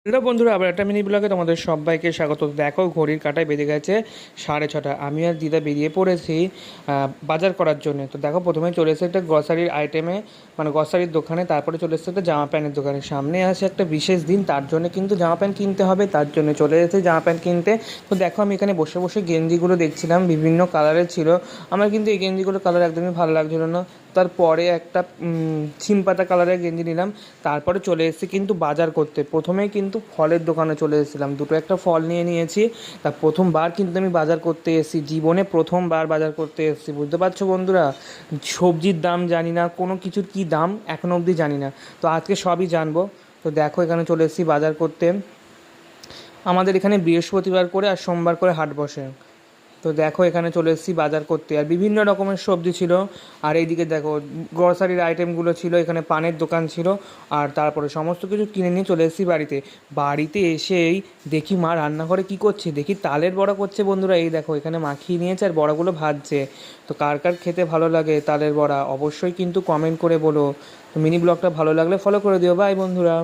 Hello বন্ধুরা, আবার একটা মিনি ব্লগে তোমাদের সবাইকে স্বাগত। দেখো, ঘড়ির কাঁটায় বেজে গেছে 6:30। আমি আর দিদা বেরিয়ে পড়েছি বাজার করার জন্য। তো দেখো, প্রথমে চলে এসেছে একটা গ্রসারির আইটেমে, মানে গ্রসারির দোকানে। তারপরে চলে এসেছে একটা জামা প্যান্টের দোকানে। সামনে আসে একটা বিশেষ দিন, তার জন্য কিন্তু জামা প্যান্ট কিনতে হবে, তার জন্য চলে এসেছে জামা প্যান্ট কিনতে। তো দেখো, আমি এখানে বসে বসে গেঞ্জিগুলো দেখছিলাম, বিভিন্ন কালারের ছিল। আমার কিন্তু এই গেঞ্জিগুলোর কালার একদমই ভালো লাগছিলো না। তারপরে একটা ছিম পাতা কালারের গেঞ্জি নিলাম। তারপরে চলে এসেছি কিন্তু বাজার করতে। প্রথমেই কিন্তু ফলের দোকানে চলে এসেছিলাম, দুটো একটা ফল নিয়ে নিয়েছি। তা প্রথমবার কিন্তু আমি বাজার করতে এসেছি, জীবনে প্রথমবার বাজার করতে এসেছি, বুঝতে পারছো বন্ধুরা। সবজির দাম জানি না, কোনো কিছুর কী দাম এখনও অবধি জানি না। তো আজকে সবই জানবো। তো দেখো, এখানে চলে এসেছি বাজার করতে। আমাদের এখানে বৃহস্পতিবার করে আর সোমবার করে হাট বসে। তো দেখো, এখানে চলে এসেছি বাজার করতে, আর বিভিন্ন রকমের সবজি ছিল। আর এইদিকে দেখো, গ্রসারির আইটেমগুলো ছিল, এখানে পানের দোকান ছিল। আর তারপরে সমস্ত কিছু কিনে নিয়ে চলে এসেছি বাড়িতে। বাড়িতে এসেই দেখি মা রান্নাঘরে কী করছে, দেখি তালের বড়া করছে বন্ধুরা। এই দেখো, এখানে মাখিয়ে নিয়েছে আর বড়াগুলো ভাজছে। তো কার কার খেতে ভালো লাগে তালের বড়া, অবশ্যই কিন্তু কমেন্ট করে বলো। তো মিনি ব্লগটা ভালো লাগলে ফলো করে দিও। বাই বন্ধুরা।